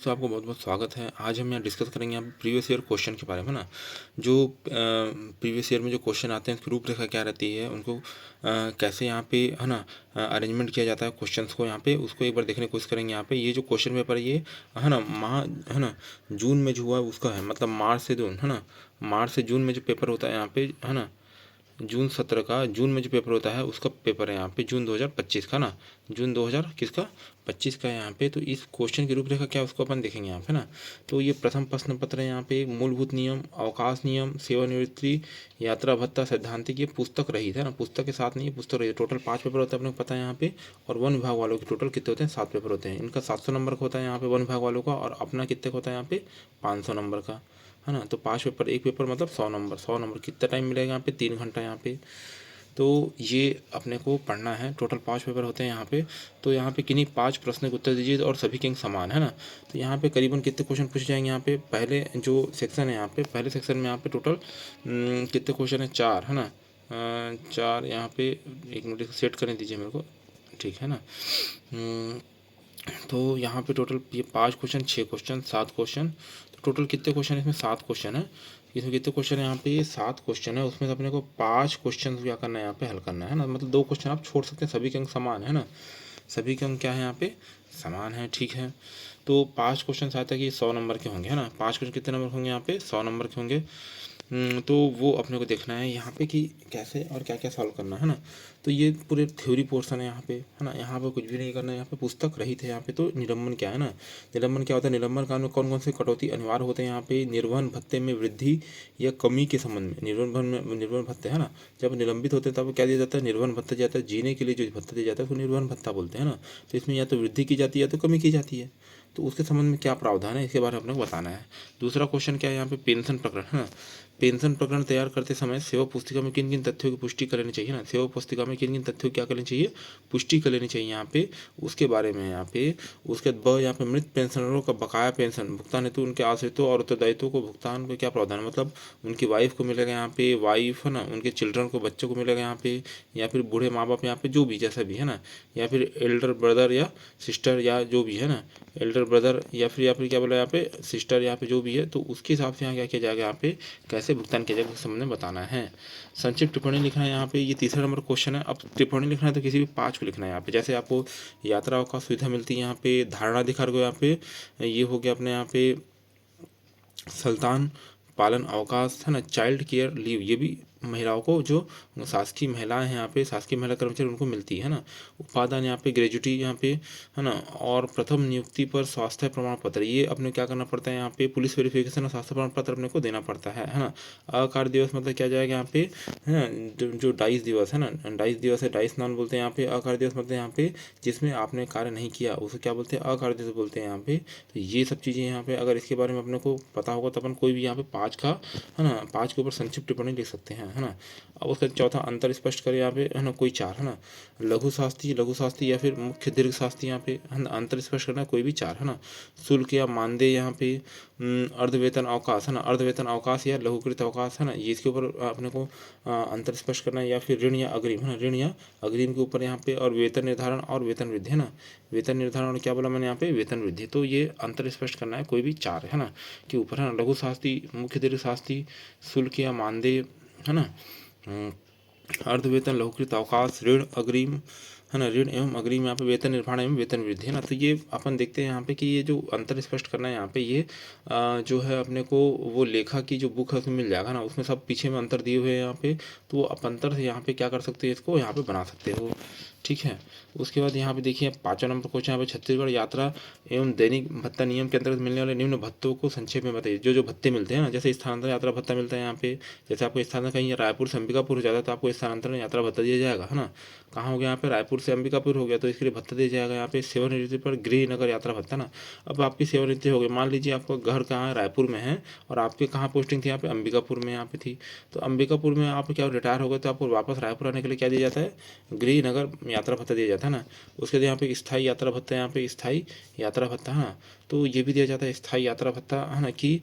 दोस्तों, आपको बहुत बहुत स्वागत है। आज हम यहाँ डिस्कस करेंगे यहाँ प्रीवियस ईयर क्वेश्चन के बारे में ना। जो प्रीवियस ईयर में जो क्वेश्चन आते हैं उसकी रूपरेखा क्या रहती है, उनको कैसे यहाँ पे है ना अरेंजमेंट किया जाता है क्वेश्चंस को, यहाँ पे उसको एक बार देखने की कोशिश करेंगे। यहाँ पे ये जो क्वेश्चन पेपर ये है ना है ना जून में जो हुआ उसका है, मतलब मार्च से जून है ना, मार्च से जून में जो पेपर होता है यहाँ पे है ना, जून 17 का जून में जो पेपर होता है उसका पेपर है यहाँ पे जून 2025 का ना, जून 2000 किसका 25 का है यहाँ पे। तो इस क्वेश्चन की रूपरेखा क्या है उसको अपन देखेंगे यहाँ पे ना। तो ये प्रथम प्रश्न पत्र है यहाँ पे, मूलभूत नियम, अवकाश नियम, सेवानिवृत्ति, यात्रा भत्ता, सैद्धांतिक, ये पुस्तक रहित है ना, पुस्तक के साथ नहीं, पुस्तक रहित। टोटल 5 पेपर होता है अपने को पता है यहाँ पे। और वन विभाग वालों के टोटल कितने होते हैं, 7 पेपर होते हैं। इनका 700 नंबर का होता है यहाँ पे वन विभाग वालों का, और अपना कितने का होता है यहाँ पे 500 नंबर का है ना। तो 5 पेपर, एक पेपर मतलब 100 नंबर, 100 नंबर कितना टाइम मिलेगा यहाँ पे, 3 घंटा यहाँ पे। तो ये अपने को पढ़ना है। टोटल 5 पेपर होते हैं यहाँ पे। तो यहाँ पे किन्हीं 5 प्रश्न के उत्तर दीजिए और सभी के अंक समान है ना। तो यहाँ पे करीबन कितने क्वेश्चन पूछे जाएंगे यहाँ पे। पहले जो सेक्शन है यहाँ पे, पहले सेक्शन में यहाँ पे टोटल कितने क्वेश्चन है, 4 है ना, 4 यहाँ पे। एक मिनट सेट करने दीजिए मेरे को, ठीक है ना। तो यहाँ पे टोटल ये 5 क्वेश्चन, 6 क्वेश्चन, 7 क्वेश्चन। तो टोटल कितने क्वेश्चन है इसमें, 7 क्वेश्चन है। इसमें कितने क्वेश्चन है यहाँ पे, ये 7 क्वेश्चन है। उसमें से अपने को 5 क्वेश्चन क्या करना है यहाँ पे, हल करना है ना। मतलब 2 क्वेश्चन आप छोड़ सकते हैं, सभी के अंक समान है ना, सभी के अंक क्या है यहाँ पे, समान है, ठीक है। तो 5 क्वेश्चन आता है कि 100 नंबर के होंगे है ना। 5 क्वेश्चन कितने नंबर होंगे यहाँ पे, 100 नंबर के होंगे। तो वो अपने को देखना है यहाँ पे कि कैसे और क्या क्या सॉल्व करना है ना। तो ये पूरे थ्योरी पोर्शन है यहाँ पे है ना। यहाँ पे कुछ भी नहीं करना है, यहाँ पे पुस्तक रहित है यहाँ पे। तो निलंबन क्या है ना, निलंबन क्या होता है, निलंबन कानून में कौन कौन से कटौती अनिवार्य होते हैं यहाँ पे। निर्वहन भत्ते में वृद्धि या कमी के संबंध में, निर्वहन भत्ते है ना, जब निलंबित होते हैं तब क्या दिया जाता है, निर्वहन भत्ता दिया जाता है। जीने के लिए जो भत्ता दिया जाता है उसको निर्वहन भत्ता बोलते हैं ना। तो इसमें या तो वृद्धि की जाती है या तो कमी की जाती है। तो उसके संबंध में क्या प्रावधान है इसके बारे में अपने को बताना है। दूसरा क्वेश्चन क्या है यहाँ पे, पेंशन प्रकरण है ना। पेंशन प्रकरण तैयार करते समय सेवा पुस्तिका में किन किन तथ्यों की पुष्टि कर लेनी चाहिए ना, सेवा पुस्तिका में किन किन तथ्यों की क्या कर लेनी चाहिए, पुष्टि कर लेनी चाहिए यहाँ पे, उसके बारे में यहाँ पे। उसके बाद यहाँ पे मृत पेंशनरों का बकाया पेंशन भुगतान हेतु उनके आश्रितों और उत्तरदायित्वों को भुगतान का क्या प्रावधान है। मतलब उनकी वाइफ को मिलेगा यहाँ पे, वाइफ है ना, उनके चिल्ड्रन को, बच्चों को मिलेगा यहाँ पे, या फिर बूढ़े माँ बाप यहाँ पे जो भी जैसा भी है ना, या फिर एल्डर ब्रदर या सिस्टर या जो भी है ना, एल्डर ब्रदर या फिर क्या बोला यहाँ पे, सिस्टर यहाँ पे जो भी है। तो उसके हिसाब से यहाँ क्या किया जाएगा, यहाँ पे कैसे भुगतान किया जाएगा उस संबंध में बताना है। संक्षिप्त टिप्पणी लिखना है यहाँ पे, ये तीसरा नंबर क्वेश्चन है। अब टिप्पणी लिखना है तो किसी भी 5 को लिखना है यहाँ पे। जैसे आपको यात्रा का सुविधा मिलती है यहाँ पे, धारणा अधिकार को यहाँ पे, ये हो गया अपने यहाँ पे संतान पालन अवकाश है ना, चाइल्ड केयर लीव, ये भी महिलाओं को, जो शासकीय महिलाएं हैं यहाँ पे, शासकीय महिला कर्मचारी उनको मिलती है ना। उपादान यहाँ पे ग्रेजुटी यहाँ पे है ना। और प्रथम नियुक्ति पर स्वास्थ्य प्रमाण पत्र, ये अपने क्या करना पड़ता है यहाँ पे, पुलिस वेरिफिकेशन और स्वास्थ्य प्रमाण पत्र अपने को देना पड़ता है ना। अकार्य दिवस मतलब क्या जाएगा यहाँ पे है ना, जो डाइस दिवस है ना, डाइस दिवस है, डाइस नॉन बोलते हैं यहाँ पे। अकार्य दिवस मतलब यहाँ पे जिसमें आपने कार्य नहीं किया उसे क्या बोलते हैं, अकार्य दिवस बोलते हैं यहाँ पे। तो ये सब चीज़ें यहाँ पे अगर इसके बारे में अपने को पता होगा तो अपन कोई भी यहाँ पे 5 का है ना, 5 के ऊपर संक्षिप्त टिप्पणी लिख सकते हैं है ना। अब उसका चौथा अंतर स्पष्ट करें यहाँ पे है ना, कोई 4 है ना, लघु शास्त्री या फिर मुख्य दीर्घ शास्त्री यहाँ पे है ना, अंतर स्पष्ट करना कोई भी 4 है ना। शुल्क या मानदेय यहाँ पे, अर्धवेतन अवकाश है ना, अर्धवेतन अवकाश या लघुकृत अवकाश है ना, ये इसके ऊपर अपने को अंतर स्पष्ट करना है। या फिर ऋण या अग्रिम है ना, ऋण या अग्रिम के ऊपर यहाँ पे। और वेतन निर्धारण और वेतन वृद्धि है ना, वेतन निर्धारण और क्या बोला मैंने यहाँ पे, वेतन वृद्धि। तो ये अंतर स्पष्ट करना है कोई भी 4 है ना के ऊपर है ना। लघु शास्त्री, मुख्य दीर्घ शास्त्री, शुल्क या मानदेय है ना, अर्धवेतन, लघुकृत अवकाश, ऋण अग्रिम है ना, ऋण एवं अग्रिम, यहाँ पे वेतन निर्माण एवं वेतन वृद्धि है ना। तो ये अपन देखते हैं यहाँ पे कि ये जो अंतर स्पष्ट करना है यहाँ पे, ये जो है अपने को वो लेखा की जो बुक है उसमें मिल जाएगा ना, उसमें सब पीछे में अंतर दिए हुए हैं यहाँ पे। तो आप अंतर से यहाँ पे क्या कर सकते हैं, इसको यहाँ पे बना सकते हो, ठीक है। उसके बाद यहाँ पे देखिए 5वां नंबर क्वेश्चन यहाँ पे, छत्तीसगढ़ यात्रा एवं दैनिक भत्ता नियम के अंतर्गत मिलने वाले निम्न भत्तों को संक्षेप में बताइए। जो जो भत्ते मिलते हैं ना, जैसे स्थानांतरण यात्रा भत्ता मिलता है यहाँ पे, जैसे आपको स्थानांतरण कहीं रायपुर से अंबिकापुर हो जाता है तो आपको स्थानांतरण यात्रा भत्ता दिया जाएगा है ना। कहाँ हो गया यहाँ पे, रायपुर से अंबिकापुर हो गया तो इसके लिए भत्ता दिया जाएगा यहाँ पे। सेवानिवृत्ति पर गृह नगर यात्रा भत्ता ना, अब आपकी सेवानिवृत्ति हो गई, मान लीजिए आपका घर कहाँ है, रायपुर में है, और आपके कहाँ पोस्टिंग थी यहाँ पे, अंबिकापुर में यहाँ पे थी। तो अंबिकापुर में आप क्या रिटायर हो गए तो आपको वापस रायपुर आने के लिए क्या दिया जाता है, गृह नगर यात्रा भत्ता दिया जाता है ना। उसके बाद यहाँ पे स्थायी यात्रा भत्ता, यहाँ पे स्थायी यात्रा भत्ता है ना, तो ये भी दिया जाता है स्थायी यात्रा भत्ता है ना कि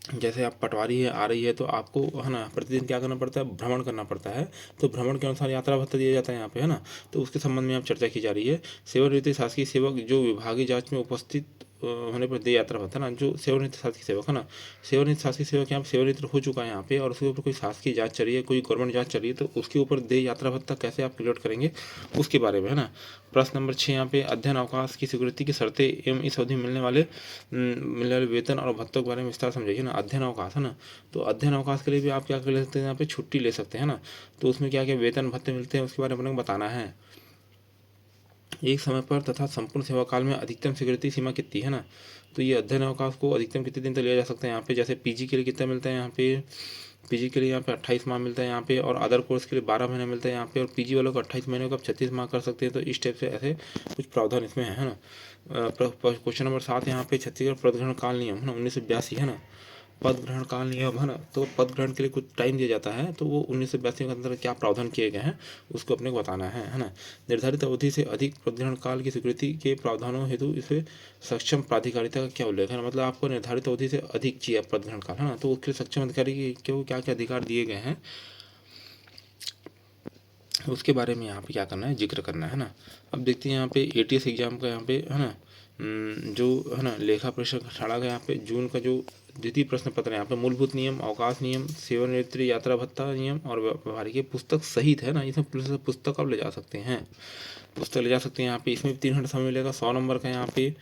जैसे आप पटवारी है आ रही है तो आपको है ना प्रतिदिन क्या करना पड़ता है, भ्रमण करना पड़ता है। तो भ्रमण के अनुसार यात्रा भत्ता दिया जाता है यहाँ पे, है ना। तो उसके संबंध में आप चर्चा की जा रही है। सेवानिवृत्त शासकीय सेवक जो विभागीय जांच में उपस्थित होने पर दे यात्रा भत्ता ना, जो सेवानिवृत्त शासकीय सेवक है ना, सेवानिवृत्त शासकीय सेवक यहाँ पे सेवानिवृत्त हो चुका है यहाँ पे और उसके ऊपर कोई शासकीय जांच चल रही है, कोई गवर्नमेंट जांच चल रही है, तो उसके ऊपर दे यात्रा भत्ता कैसे आप कैलकुलेट करेंगे उसके बारे में, है ना। प्रश्न नंबर 6 यहाँ पे अध्ययन अवकाश की स्वीकृति की शर्तें एवं इस अवधि मिलने वाले वेतन और भत्तों के बारे में विस्तार समझाइए ना। अध्ययन अवकाश है ना, तो अध्ययन अवकाश के लिए भी आप क्या कर ले सकते हैं, यहाँ पे छुट्टी ले सकते हैं ना। तो उसमें क्या क्या वेतन भत्ते मिलते हैं उसके बारे में बताना है। एक समय पर तथा संपूर्ण सेवा काल में अधिकतम स्वीकृति सीमा कितनी है ना। तो ये अध्ययन अवकाश को अधिकतम कितने दिन तक लिया जा सकता है यहाँ पे। जैसे पीजी के लिए कितना मिलता है यहाँ पे, पीजी के लिए यहाँ पे 28 माह मिलता है यहाँ पे, और अदर कोर्स के लिए 12 महीने मिलता है यहाँ पे, और पीजी वालों को 28 महीने को आप 36 माह कर सकते हैं। तो इस टाइप से ऐसे कुछ प्रावधान इसमें है ना। क्वेश्चन नंबर 7 यहाँ पे छत्तीसगढ़ पदग्रहण काल नियम है ना 1982 है ना, पद ग्रहण काल नियम है ना। तो पद ग्रहण के लिए कुछ टाइम दिया जाता है, तो वो 1982 के अंदर क्या प्रावधान किए गए हैं उसको अपने को बताना है ना। निर्धारित अवधि से अधिक पद ग्रहण काल की स्वीकृति के प्रावधानों हेतु इसे सक्षम प्राधिकारिता का क्या उल्लेख है ना। मतलब आपको निर्धारित अवधि से अधिक चाहिए पद ग्रहण काल, है ना, तो उसके लिए सक्षम अधिकारी को क्या क्या अधिकार दिए गए हैं उसके बारे में यहाँ पे क्या करना है, जिक्र करना है ना। अब देखते हैं यहाँ पे एटीएस एग्जाम का यहाँ पे है ना, जो है ना लेखा परीक्षक अखाड़ा का यहाँ पे जून का जो द्वितीय प्रश्न पत्र है यहाँ पे मूलभूत नियम, अवकाश नियम, सेवानिवृत्त यात्रा भत्ता नियम और व्यवहारिक पुस्तक सहित है ना। इसमें पुस्तक आप ले जा सकते हैं, पुस्तक ले जा सकते हैं यहाँ पे। इसमें 3 घंटा समय मिलेगा, 100 नंबर का यहाँ पे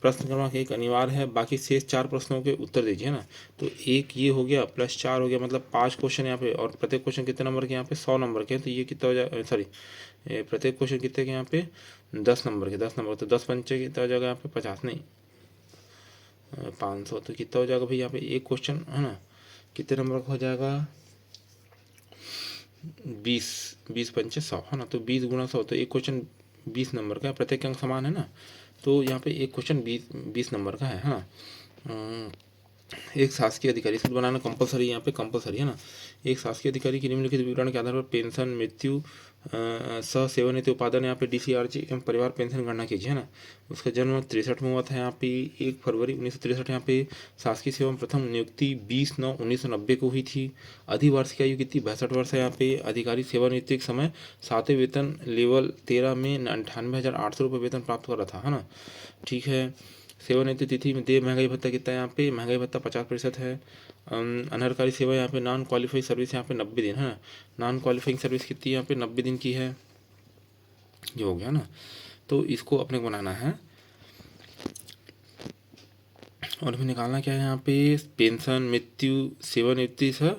प्रश्न क्रमांक 1 अनिवार्य है, बाकी शेष 4 प्रश्नों के उत्तर दीजिए ना। तो एक ये हो गया प्लस 4 हो गया, मतलब 5 क्वेश्चन यहाँ पे, और प्रत्येक क्वेश्चन कितने नंबर के यहाँ पे 100 नंबर के हैं। तो ये कितना हो जाए, सॉरी प्रत्येक क्वेश्चन कितने के यहाँ पे 10 नंबर के, 10 नंबर, तो 10 पंचे कितना हो जाएगा यहाँ पे 50 नहीं 500, तो कितना हो जाएगा भाई यहाँ पे एक क्वेश्चन है ना कितने नंबर का हो जाएगा 20, 20 पंचे 100 है ना। तो 20 गुणा 100, तो एक क्वेश्चन 20 नंबर का, प्रत्येक अंक समान है ना। तो यहाँ पे एक क्वेश्चन 20 नंबर का है ना। एक शासकीय अधिकारी, इसको बनाना कंपलसरी, यहाँ पे कंपलसरी है ना। एक शासकीय अधिकारी की निम्नलिखित विवरण के आधार पर पेंशन, मृत्यु, सह सेवानिवृत्ति उपादान यहाँ पे डीसीआरजी एवं परिवार पेंशन गणना कीजिए ना। उसका जन्म 63 में हुआ था यहाँ पे, 1 फरवरी 1963 यहाँ पे। शासकीय सेवा में प्रथम नियुक्ति 20/9/1990 को हुई थी। अधिवार्षिक आयु कितनी 62 वर्ष है यहाँ पे। अधिकारी सेवानिवृत्ति के समय 7वें वेतन लेवल 13 में 98,800 रुपये वेतन प्राप्त कर रहा था, है ना। ठीक है। सेवानिवृत्ति तिथि में देय महंगाई भत्ता कितना है यहाँ पे, महंगाई भत्ता 50% है। अनहरकारी सेवा यहाँ पे नॉन क्वालिफाइड सर्विस यहाँ पे 90 दिन है। नॉन क्वालिफाइंग सर्विस कितनी यहाँ पे 90 दिन की है, ये हो गया ना। तो इसको अपने को बनाना है और हमें निकालना क्या है यहाँ पे, पेंशन, मृत्यु, सेवानिवृत्ति सह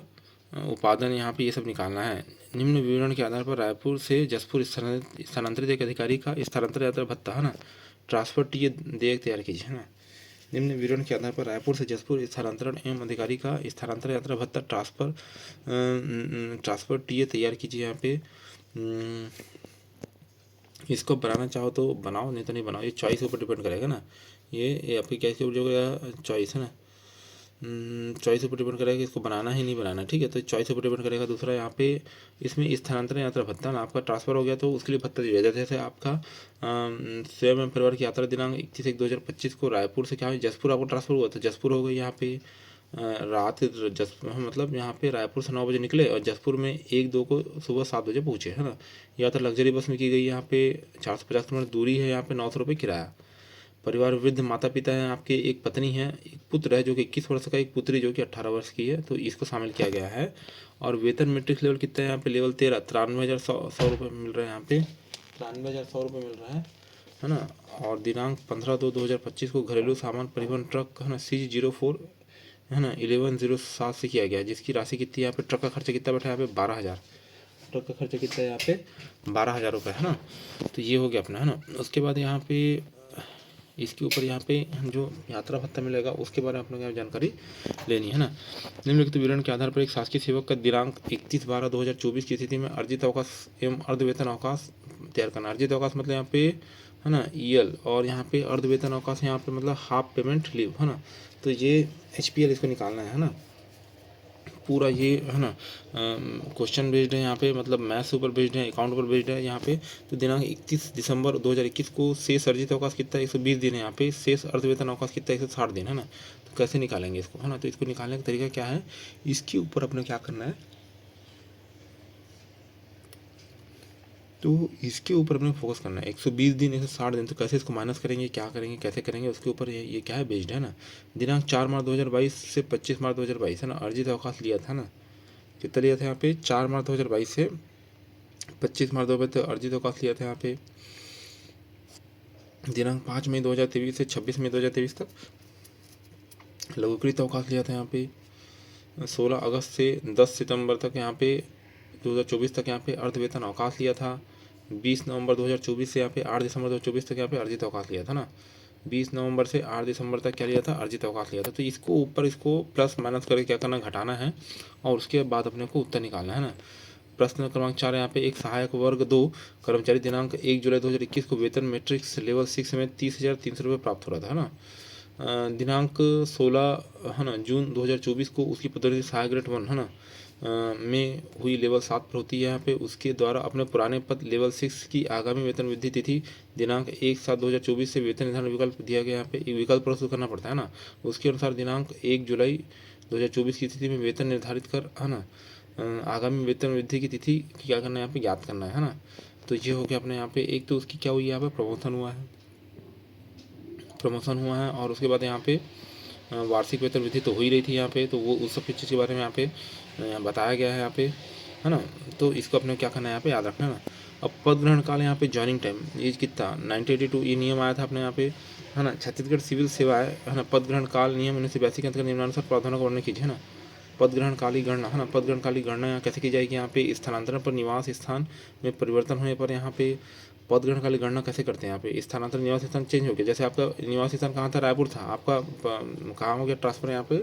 उपादान यहाँ पे ये सब निकालना है। निम्न विवरण के आधार पर रायपुर से जसपुर स्थानांतरित एक अधिकारी का स्थानांतरण यात्रा भत्ता है ना, ट्रांसफर टी देयक तैयार कीजिए, है ना। निम्न विवरण के आधार पर रायपुर से जसपुर स्थानांतरण एवं अधिकारी का स्थानांतरण यात्रा भत्ता ट्रांसफर टी तैयार कीजिए यहाँ पे। इसको बनाना चाहो तो बनाओ, नहीं तो नहीं बनाओ, ये चॉइस के ऊपर डिपेंड करेगा ना। ये आपकी कैसे ऊपर जो चॉइस है ना, चॉइस ऊपर डिपेंड करेगा कि इसको बनाना ही नहीं बनाना, ठीक है। तो चॉइस ऊपर डिपेंड करेगा। दूसरा यहाँ पे इसमें स्थानांतरण यात्रा भत्ता ना, आपका ट्रांसफर हो गया तो उसके लिए भत्ता दिया जाता है। जैसे आपका स्वयं एवं परिवार की यात्रा दिनांक 21/1/2025 को रायपुर से क्या है जसपुर आपको ट्रांसफर हुआ, तो जसपुर हो गई यहाँ पे। रात मतलब यहाँ पे रायपुर से 9 बजे निकले और जसपुर में 1-2 को सुबह 7 बजे पहुँचे, है ना। यात्रा लग्जरी बस में की गई, यहाँ पे 450 किलोमीटर दूरी है, यहाँ पे 900 रुपये किराया। परिवार वृद्ध माता पिता हैं आपके, एक पत्नी है, एक पुत्र है जो कि 21 वर्ष का, एक पुत्री जो कि 18 वर्ष की है, तो इसको शामिल किया गया है। और वेतन मैट्रिक्स लेवल कितना है यहाँ पे, लेवल 13, 93,100 रुपये मिल रहा है यहाँ पे, 93,100 रुपये मिल रहा है ना। और दिनांक 15/2/2025 को घरेलू सामान परिवहन ट्रक है ना CG04 है ना 1107 से किया गया, जिसकी राशि कितनी है यहाँ पे, ट्रक का खर्चा कितना बैठा है यहाँ पे 12,000, ट्रक का खर्चा कितना है यहाँ पे 12,000 रुपये, है ना। तो ये हो गया अपना, है ना। उसके बाद यहाँ पे इसके ऊपर यहाँ पे जो यात्रा भत्ता मिलेगा उसके बारे में अपने को जानकारी लेनी है ना। निम्नलिखित विवरण के आधार पर एक शासकीय सेवक का दिनांक 31/12/2024 की स्थिति में अर्जित अवकाश एवं अर्धवेतन अवकाश तैयार करना। अर्जित अवकाश मतलब यहाँ पे है ना EL, और यहाँ पे अर्धवेतन अवकाश यहाँ पे मतलब हाफ पेमेंट लीव, है ना। तो ये HPL इसको निकालना है ना। पूरा ये है ना क्वेश्चन बेस्ड है यहाँ पे, मतलब मैथ्स ऊपर बेस्ड है, अकाउंट पर बेस्ड है यहाँ पे। तो दिनांक 31 दिसंबर 2021 को शेष अर्जित अवकाश कितना है, 120 दिन है यहाँ पे। शेष अर्धवेतन अवकाश कितना है, 160 दिन है ना। तो कैसे निकालेंगे इसको, है ना। तो इसको निकालने का तरीका क्या है, इसके ऊपर अपने क्या करना है, तो इसके ऊपर अपने फोकस करना है। 120 दिन 160 दिन, तो कैसे इसको माइनस करेंगे, क्या करेंगे, कैसे करेंगे, उसके ऊपर ये क्या है बेस्ड है ना। दिनांक 4 मार्च 2022 से 25 मार्च 2022 है ना, अर्जित अवकाश लिया था ना। कितना लिया था यहाँ पे, 4 मार्च 2022 से 25 मार्च 2022 तक अर्जित अवकाश लिया था यहाँ पे। दिनांक 5 मई 2023 से 26 मई 2023 तक लघुकृत अवकाश लिया था यहाँ पे। 16 अगस्त से 10 सितंबर तक यहाँ पे 2024 तक यहाँ पे अर्धवेतन अवकाश लिया था। 20 नवंबर 2024 से यहाँ पे 8 दिसंबर 2024 तक यहाँ पे अर्जित अवकाश लिया था ना। 20 नवंबर से 8 दिसंबर तक क्या लिया था, अर्जित अवकाश लिया था। तो इसको ऊपर इसको प्लस माइनस करके क्या करना, घटाना है, और उसके बाद अपने को उत्तर निकालना है ना। प्रश्न क्रमांक 4 यहाँ पे, एक सहायक वर्ग 2 कर्मचारी दिनांक 1 जुलाई 2021 को वेतन मैट्रिक्स लेवल 6 में 30,300 रुपये प्राप्त हो रहा था, है ना। दिनांक 16 है ना जून 2024 को उसकी पदोन्नति सहायक ग्रेड 1 है ना में हुई लेवल 7 पर होती है यहाँ पे। उसके द्वारा अपने पुराने पद लेवल 6 की आगामी वेतन वृद्धि तिथि दिनांक 1/7/2024 से वेतन निर्धारण विकल्प दिया गया। यहाँ पे एक विकल्प प्रस्तुत करना पड़ता है ना। उसके अनुसार दिनांक 1 जुलाई 2024 की तिथि में वेतन निर्धारित कर, है ना, आगामी वेतन वृद्धि की तिथि क्या करना है, यहाँ पे ज्ञात करना है ना। तो ये हो गया अपने यहाँ पे, एक तो उसकी क्या हुई है, यहाँ पे प्रमोशन हुआ है, प्रमोशन हुआ है, और उसके बाद यहाँ पे वार्षिक वेतन वृद्धि तो हो ही रही थी यहाँ पे। तो वो उस सब चीज़ के बारे में यहाँ पे बताया गया है यहाँ पे, है ना। तो इसको अपने क्या करना है, यहाँ पे याद रखना है ना। अब पद ग्रहण काल यहाँ पे ज्वाइनिंग टाइम ये कितना 1982 ये नियम आया था अपने यहाँ पे, है ना। छत्तीसगढ़ सिविल सेवाएं, है ना, पद ग्रहण काल नियम 1982 के अंतर्गत निम्नानुसार प्रावधानों का वर्णन कीजिए, है ना। पद ग्रहण काली गणना, है ना, पद ग्रहण काली गणना यहाँ कैसे की जाएगी, यहाँ पे स्थानांतरण पर निवास स्थान में परिवर्तन होने पर यहाँ पे पद ग्रहण काली गणना कैसे करते हैं। यहाँ पे स्थानांतरण निवास स्थान चेंज हो गया, जैसे आपका निवास स्थान कहाँ था, रायपुर था, आपका कहाँ हो गया ट्रांसफर, यहाँ पे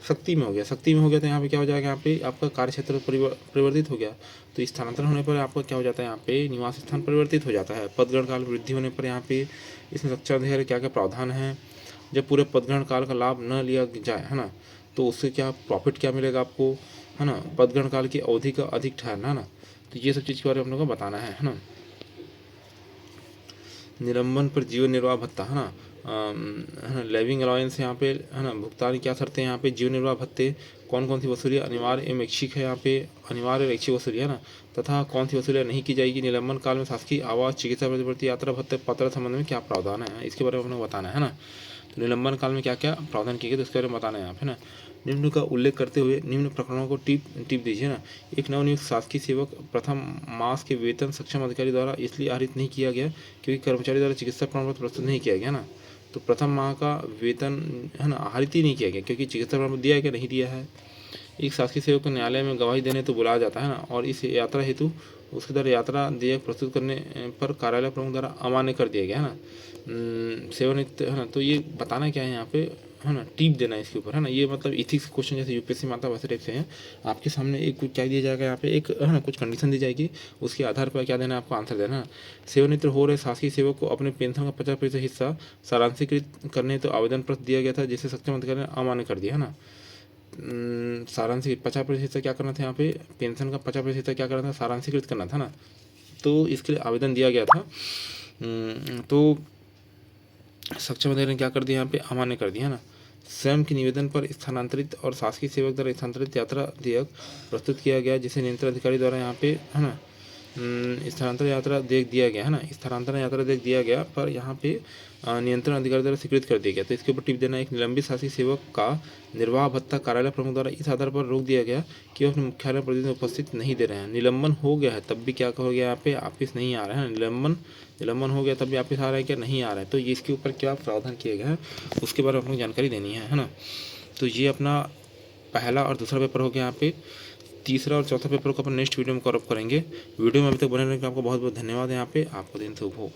शक्ति में हो गया, शक्ति में हो गया, तो यहाँ पे क्या हो जाएगा, यहाँ पे आपका कार्य क्षेत्र परिवर्तित हो गया। तो स्थानांतरण होने पर आपका क्या हो जाता है, यहाँ पे निवास स्थान परिवर्तित हो जाता है। पद ग्रहण काल वृद्धि होने पर यहाँ पे इसमें रक्षा अध्याय क्या क्या प्रावधान है। जब पूरे पद ग्रहण काल का लाभ न लिया जाए, है ना, तो उससे क्या प्रॉफिट क्या मिलेगा आपको, है ना। पद ग्रहण काल की अवधि का अधिक ठहरना, है ना। तो ये सब चीज़ के बारे में हम लोग को बताना है ना। निलंबन पर जीवन निर्वाह भत्ता, है ना, लिविंग अलाउंस यहाँ पे, है ना, भुगतान क्या शर्तें हैं यहाँ पे, जीवन निर्वाह भत्ते कौन कौन सी वसूली अनिवार्य एवं ऐच्छिक है, यहाँ पे अनिवार्य ऐच्छिक वसूली, है ना, तथा कौन सी वसूलियाँ नहीं की जाएगी। निलंबन काल में शासकीय आवास, चिकित्सा प्रतिपूर्ति, यात्रा भत्ते पात्रता संबंध में क्या प्रावधान है, इसके बारे में हमें बताना है ना। तो निलंबन काल में क्या क्या प्रावधान किए गए, तो इसके बारे में बताना है यहाँ पे ना। निम्न का उल्लेख करते हुए निम्न प्रकरणों को टिप दीजिए ना। एक नवनियुक्त शासकीय सेवक प्रथम मास के वेतन सक्षम अधिकारी द्वारा इसलिए आहरित नहीं किया गया क्योंकि कर्मचारी द्वारा चिकित्सा प्रमाण पत्र प्रस्तुत नहीं किया गया ना। तो प्रथम माह का वेतन, है ना, आहरित ही नहीं किया गया क्योंकि चिकित्सा प्रमाण पत्र दिया है क्या, नहीं दिया है। एक शासकीय सेवक को न्यायालय में गवाही देने तो बुलाया जाता है ना, और इस यात्रा हेतु उसके द्वारा यात्रा देयक प्रस्तुत करने पर कार्यालय प्रमुख द्वारा अमान्य कर दिया गया, है ना। सेवानिवृत्त, है ना। तो ये बताना क्या है यहाँ पे, है ना, टिप देना है इसके ऊपर, है ना। ये मतलब इथिक्स क्वेश्चन जैसे यूपीएससी माता वैसे टाइप से हैं। आपके सामने एक कुछ क्या दिया जाएगा यहाँ पे, एक, है ना, कुछ कंडीशन दी जाएगी, उसके आधार पर क्या देना है आपको, आंसर देना है। सेवानिवृत्त हो रहे शासकीय सेवक को अपने पेंशन का 50% हिस्सा सारांशीकृत करने तो आवेदन पत्र दिया गया था, जिसे सक्षम अधिकारी ने अमान्य कर दिया, है ना। सारांशित 50% हिस्सा क्या करना था यहाँ पे, पेंशन का 50% हिस्सा क्या करना था, सारांशीकृत करना था ना। तो इसके लिए आवेदन दिया गया था, तो सक्षम अधिकारी ने क्या कर दिया यहाँ पे, अमान्य कर दिया, है ना। स्वयं के निवेदन पर स्थानांतरित और शासकीय सेवक द्वारा स्थानांतरित यात्रा देयक प्रस्तुत किया गया, जिसे नियंत्रण अधिकारी द्वारा यहाँ पे, है ना, स्थानांतरण यात्रा देख दिया गया, है ना। स्थानांतरण यात्रा देख दिया गया पर यहाँ पे नियंत्रण अधिकारी द्वारा स्वीकृत कर दिया गया। तो इसके ऊपर टिप देना, एक निलंबित शासकीय सेवक का निर्वाह भत्ता कार्यालय प्रमुख द्वारा इस आधार पर रोक दिया गया कि वह अपने मुख्यालय प्रतिदिन उपस्थित नहीं दे रहे हैं। निलंबन हो गया है तब भी क्या हो गया, यहाँ पे वापिस नहीं आ रहा है। निलंबन हो गया तब भी वापिस आ रहा है क्या, नहीं आ रहा है। तो ये इसके ऊपर क्या प्रावधान किए गए हैं उसके बारे में अपनी जानकारी देनी है ना। तो ये अपना पहला और दूसरा पेपर हो गया। यहाँ पे तीसरा और चौथा पेपर को अपन नेक्स्ट वीडियो में कवर अप करेंगे। वीडियो में अभी तक बने रहने के आपको बहुत बहुत धन्यवाद। यहाँ पे आपको दिन शुभ हो।